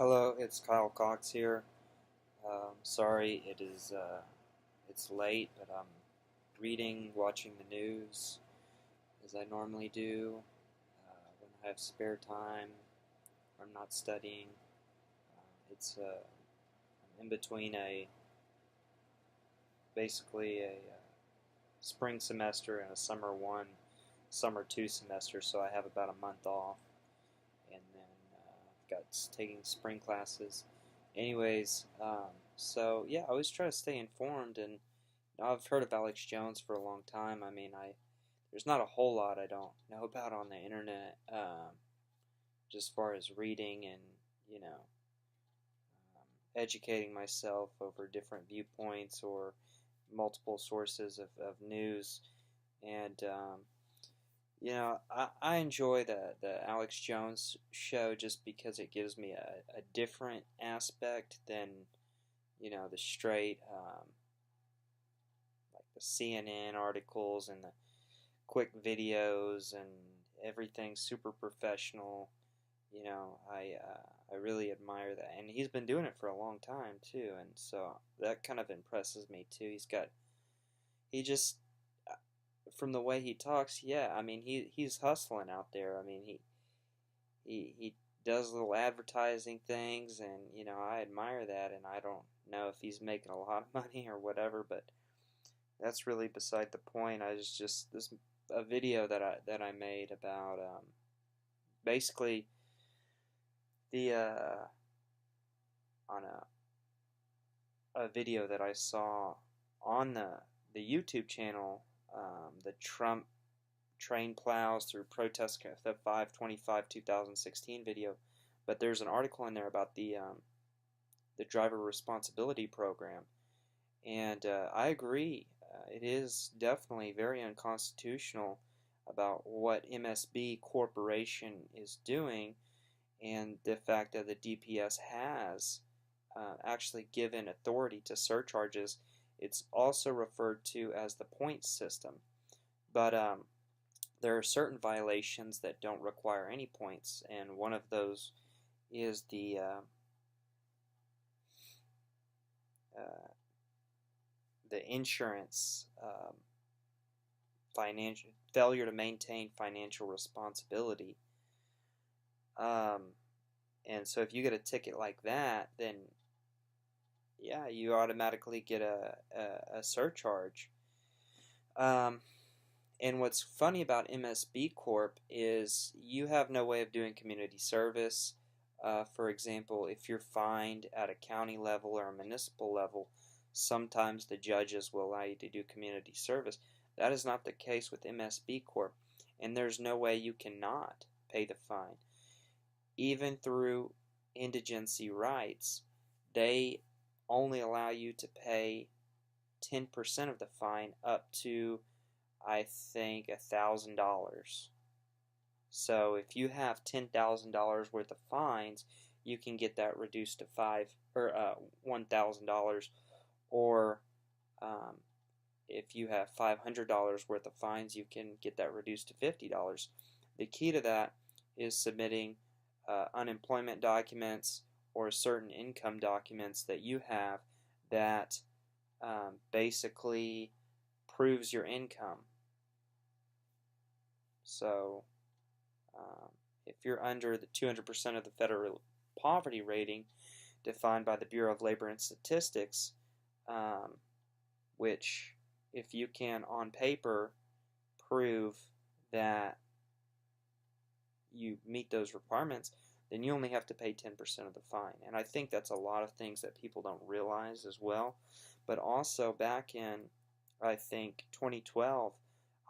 Hello, it's Kyle Cox here. Sorry, it's late, but I'm reading, watching the news as I normally do when I have spare time or I'm not studying. I'm in between basically a spring semester and a summer two semester, so I have about a month off, and then I've got taking spring classes. Anyways, so yeah, I always try to stay informed, and I've heard of Alex Jones for a long time. I mean, there's not a whole lot I don't know about on the internet, just as far as reading and you know educating myself over different viewpoints or multiple sources of news. And I enjoy the Alex Jones show just because it gives me a different aspect than the straight like the CNN articles and the quick videos and everything super professional. I really admire that, and he's been doing it for a long time too, and so that kind of impresses me too. He just from the way he talks, yeah, I mean he's hustling out there. I mean he does little advertising things, and I admire that, and I don't know if he's making a lot of money or whatever, but that's really beside the point. I was just this a video that I made about basically the on a video that I saw on the YouTube channel, the Trump train plows through protest the 5/25/2016 video, but there's an article in there about the driver responsibility program, and I agree. It is definitely very unconstitutional about what MSB Corporation is doing, and the fact that the DPS has actually given authority to surcharges. It's also referred to as the point system, but there are certain violations that don't require any points, and one of those is uh, the insurance financial failure to maintain financial responsibility. And so if you get a ticket like that, then yeah, you automatically get a surcharge. Um, and what's funny about MSB Corp is you have no way of doing community service. For example, if you're fined at a county level or a municipal level, sometimes the judges will allow you to do community service. That is not the case with MSB Corp, and there's no way you cannot pay the fine. Even through indigency rights, they only allow you to pay 10% of the fine up to, I think, $1,000. So if you have $10,000 worth of fines, you can get that reduced to $1,000, or if you have $500 worth of fines, you can get that reduced to $50. The key to that is submitting unemployment documents or certain income documents that you have that basically proves your income. So if you're under the 200% of the federal poverty rating defined by the Bureau of Labor and Statistics, which if you can on paper prove that you meet those requirements, then you only have to pay 10% of the fine. And I think that's a lot of things that people don't realize as well. But also back in, I think, 2012,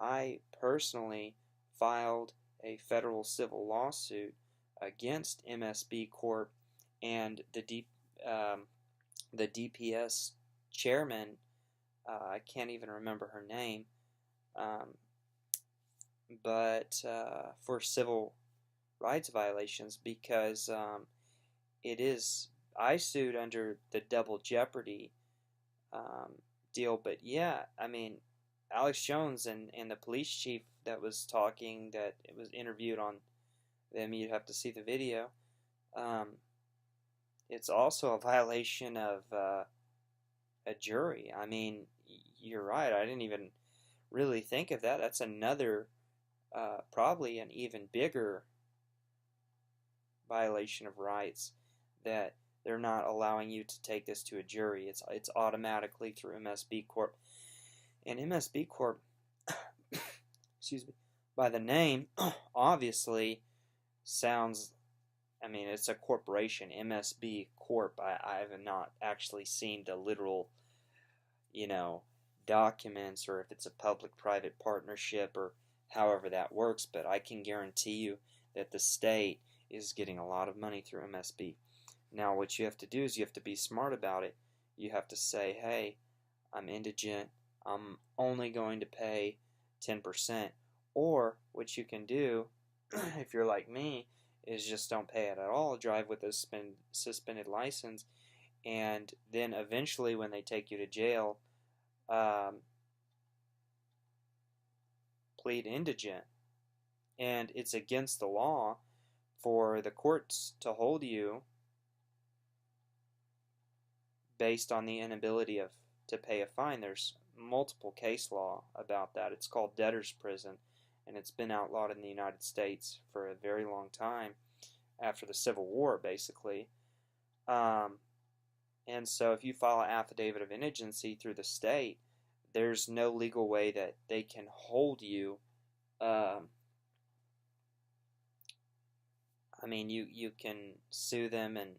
I personally filed a federal civil lawsuit against MSB Corp and the DPS chairman. I can't even remember her name, but for civil rights violations, because I sued under the double jeopardy deal. But yeah, I mean, Alex Jones and the police chief that was talking, that it was interviewed on them, you'd have to see the video. it's also a violation of a jury. I mean, you're right. I didn't even really think of that. That's another, probably an even bigger violation of rights, that they're not allowing you to take this to a jury. It's automatically through MSB Corp. And MSB Corp, excuse me, by the name, obviously sounds, I mean, it's a corporation, MSB Corp. I have not actually seen the literal, you know, documents, or if it's a public-private partnership, or however that works, but I can guarantee you that the state is getting a lot of money through MSB. Now, what you have to do is you have to be smart about it. You have to say, hey, I'm indigent. I'm only going to pay 10%. Or what you can do, if you're like me, is just don't pay it at all. Drive with a suspended license, and then eventually, when they take you to jail, um, plead indigent. And it's against the law for the courts to hold you based on the inability of to pay a fine. There's multiple case law about that. It's called debtor's prison, and it's been outlawed in the United States for a very long time, after the Civil War, basically. Um, and so if you file an affidavit of indigency through the state, there's no legal way that they can hold you. I mean, you can sue them, and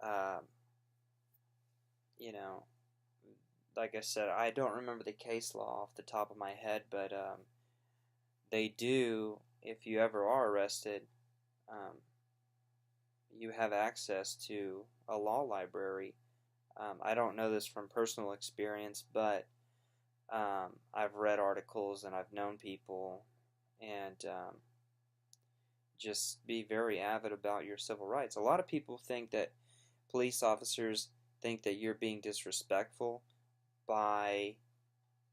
uh, you know, like I said, I don't remember the case law off the top of my head, but they do, if you ever are arrested, um, you have access to a law library. I don't know this from personal experience, but I've read articles and I've known people, and just be very avid about your civil rights. A lot of people think that police officers think that you're being disrespectful by,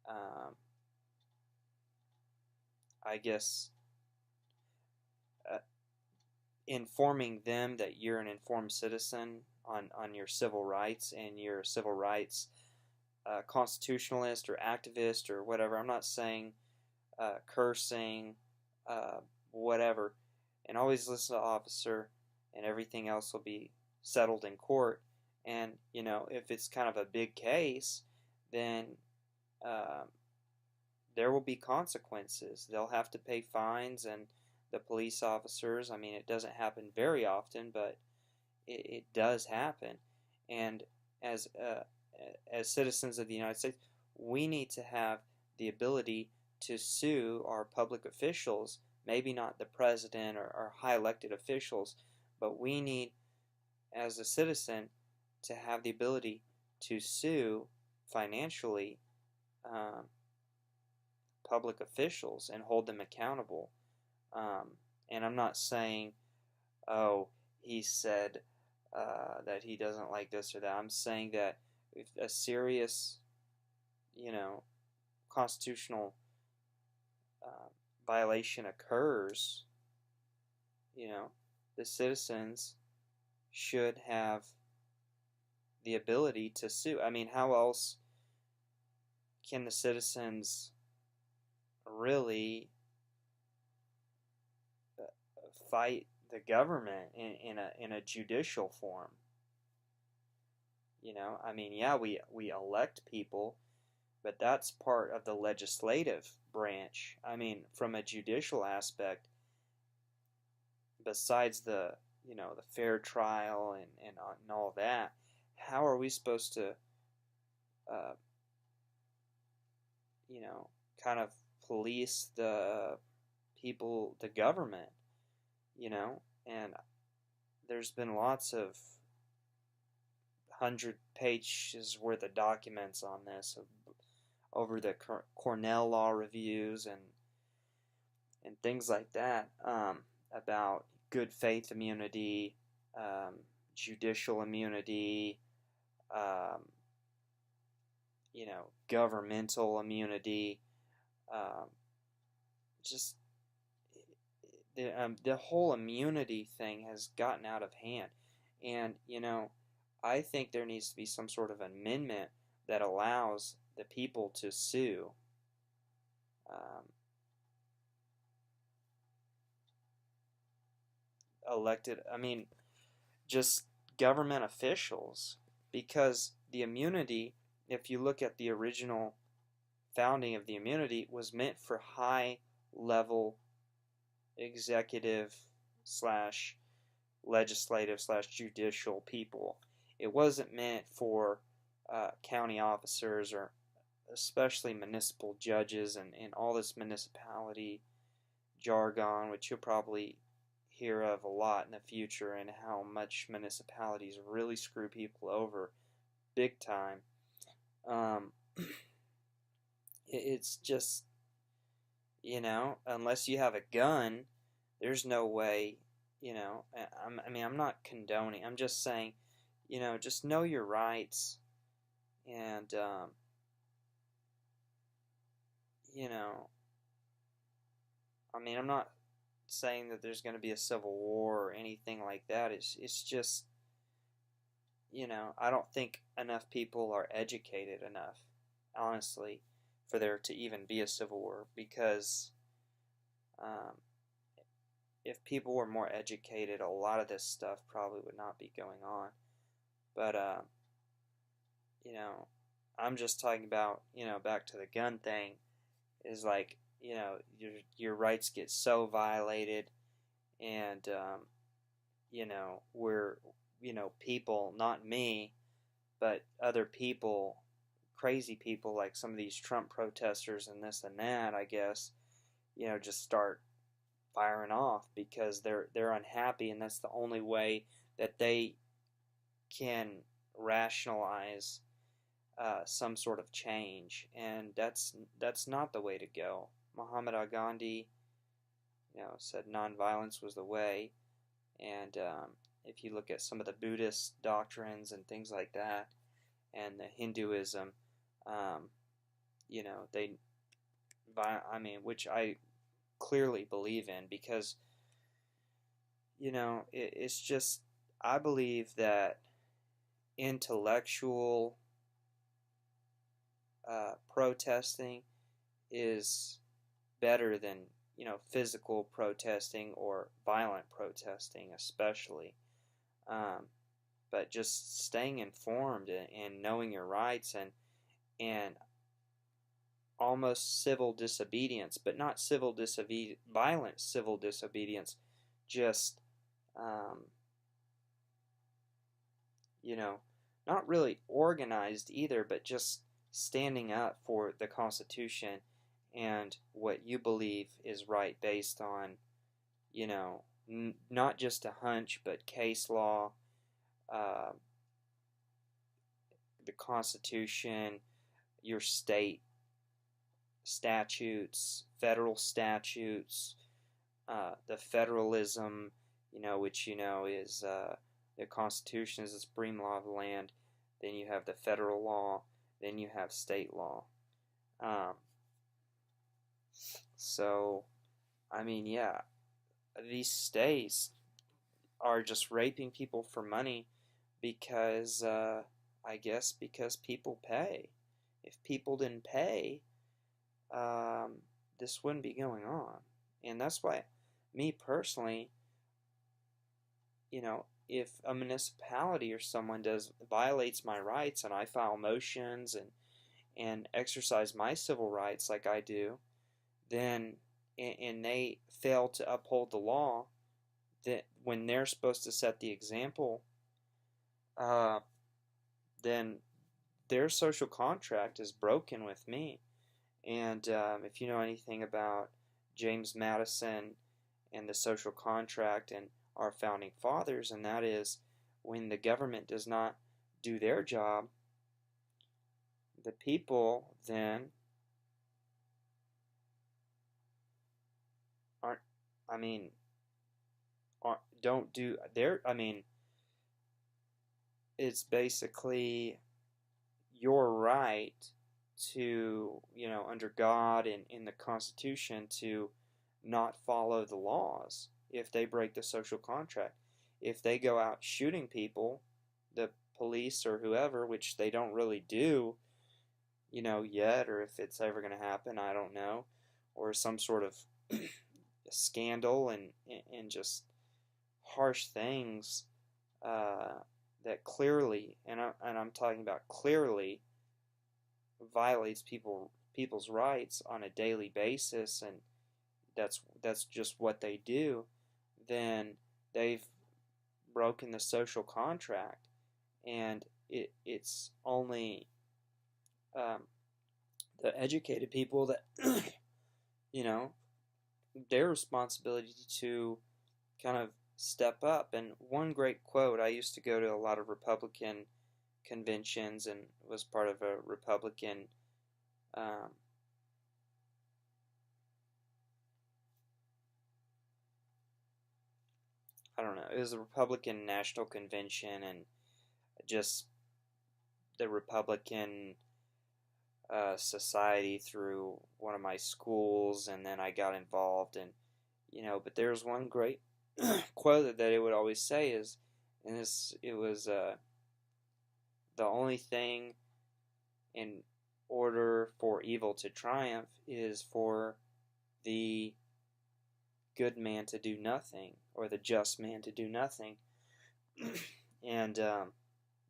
um, I guess, uh, informing them that you're an informed citizen on your civil rights, and you're a civil rights constitutionalist or activist or whatever. I'm not saying cursing, uh, whatever. And always listen to the officer, and everything else will be settled in court. And, you know, if it's kind of a big case, then um, there will be consequences. They'll have to pay fines, and the police officers, I mean, it doesn't happen very often, but it does happen. And as citizens of the United States, we need to have the ability to sue our public officials, maybe not the president or high elected officials, but we need, as a citizen, to have the ability to sue financially um, public officials and hold them accountable. And I'm not saying, oh, he said that he doesn't like this or that. I'm saying that if a serious, you know, constitutional uh, violation occurs, you know, the citizens should have the ability to sue. I mean, how else can the citizens really fight the government in a judicial form? You know, I mean, yeah, we elect people, but that's part of the legislative branch. I mean, from a judicial aspect, besides the, you know, the fair trial and all that, how are we supposed to, uh, you know, kind of police the people, the government, you know? And there's been lots of 100 pages worth of documents on this over the Cornell Law reviews and things like that, about good faith immunity, judicial immunity, um, you know, governmental immunity, um, just the whole immunity thing has gotten out of hand. And, I think there needs to be some sort of amendment that allows the people to sue. Um, just government officials, because the immunity, if you look at the original founding of the immunity, was meant for high level executive slash legislative slash judicial people. It wasn't meant for county officers, or especially municipal judges, and all this municipality jargon, which you'll probably hear of a lot in the future, and how much municipalities really screw people over big time. Um, it's just, unless you have a gun, there's no way, I'm not condoning, I'm just saying, just know your rights, and, I'm not saying that there's going to be a civil war or anything like that. It's just, I don't think enough people are educated enough, honestly, for there to even be a civil war, because um, if people were more educated, a lot of this stuff probably would not be going on. But, you know, I'm just talking about, back to the gun thing, is like, your rights get so violated, and, we're, people, not me, but other people, crazy people like some of these Trump protesters and this and that, I guess, just start firing off because they're unhappy, and that's the only way that they can rationalize some sort of change, and that's not the way to go. Muhammad Ali Gandhi, said nonviolence was the way, and if you look at some of the Buddhist doctrines and things like that, and the Hinduism, um, they, which I clearly believe in, because it's just, I believe that intellectual protesting is better than physical protesting or violent protesting, especially. Um, but just staying informed, and knowing your rights, and almost civil disobedience, but not violent civil disobedience, just um, you know, not really organized either, but just standing up for the Constitution and what you believe is right based on, not just a hunch, but case law, uh, the Constitution, your state statutes, federal statutes, the federalism, which is the Constitution is the supreme law of the land. Then you have the federal law. Then you have state law. So, yeah, these states are just raping people for money because, I guess, because people pay. If people didn't pay, this wouldn't be going on. And that's why, me personally, if a municipality or someone violates my rights, and I file motions and exercise my civil rights like I do, then and they fail to uphold the law, that when they're supposed to set the example, then their social contract is broken with me. And if you know anything about James Madison and the social contract and our founding fathers, and that is, when the government does not do their job, the people then aren't, don't do their, it's basically your right to, under God and in the Constitution, to not follow the laws if they break the social contract. if they go out shooting people, the police or whoever, which they don't really do, yet, or if it's ever going to happen, I don't know, or some sort of scandal and just harsh things that clearly, and I'm talking about clearly, violates people's rights on a daily basis, and that's just what they do, then they've broken the social contract, and it's only the educated people that their responsibility to kind of step up. And one great quote, I used to go to a lot of Republican conventions and was part of a Republican I don't know, it was a Republican National Convention, and just the Republican society through one of my schools, and then I got involved, and but there's one great quote that it would always say is, and it was the only thing in order for evil to triumph is for the good man to do nothing, or the just man to do nothing. And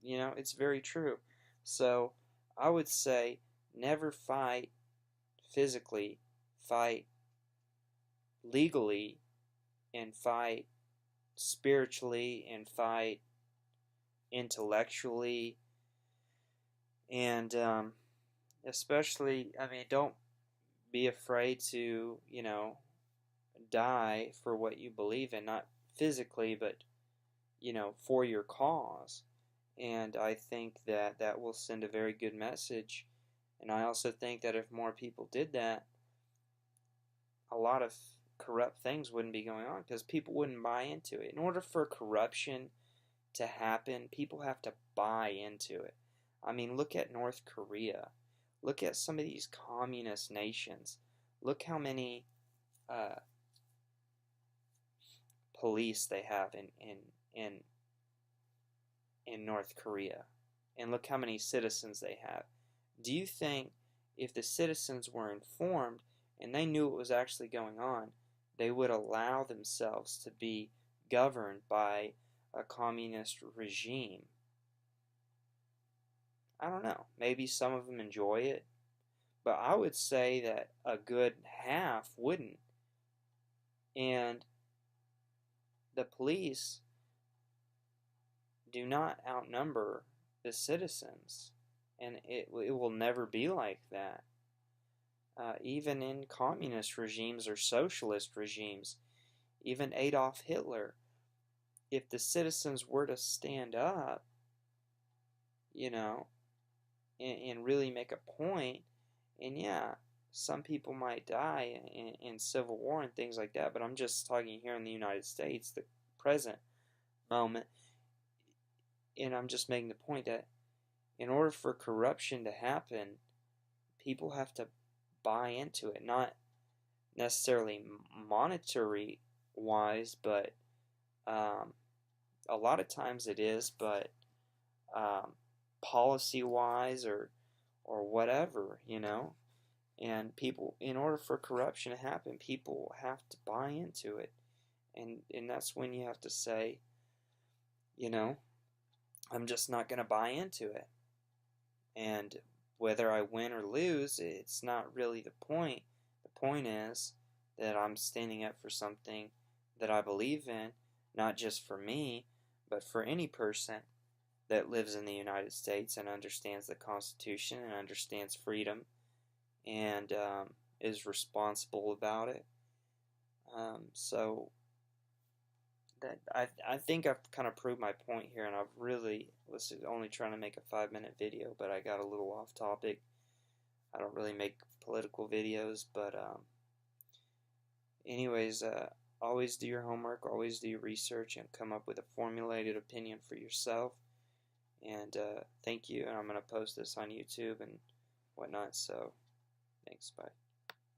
it's very true. So I would say never fight physically, fight legally, and fight spiritually, and fight intellectually, and especially, don't be afraid to, die for what you believe in, not physically, but, for your cause. And I think that that will send a very good message. And I also think that if more people did that, a lot of corrupt things wouldn't be going on, because people wouldn't buy into it. In order for corruption to happen, people have to buy into it. Look at North Korea. Look at some of these communist nations. Look how many police they have in North Korea, and look how many citizens they have. Do you think if the citizens were informed and they knew what was actually going on, they would allow themselves to be governed by a communist regime? I don't know. Maybe some of them enjoy it, but I would say that a good half wouldn't. And the police do not outnumber the citizens, and it will never be like that. Even in communist regimes or socialist regimes, even Adolf Hitler, if the citizens were to stand up, and really make a point, and yeah, some people might die in civil war and things like that, but I'm just talking here in the United States, the present moment, and I'm just making the point that in order for corruption to happen, people have to buy into it, not necessarily monetary wise, but a lot of times it is, but policy wise, or whatever, and people, in order for corruption to happen, people have to buy into it, and that's when you have to say, I'm just not going to buy into it. And whether I win or lose, it's not really the point. The point is that I'm standing up for something that I believe in, not just for me, but for any person that lives in the United States and understands the Constitution and understands freedom, and is responsible about it. So that I think I've kind of proved my point here, and I've really was only trying to make a 5-minute video, but I got a little off topic. I don't really make political videos, but anyways, always do your homework, always do your research, and come up with a formulated opinion for yourself. And thank you, and I'm going to post this on YouTube and whatnot, so thanks, bye.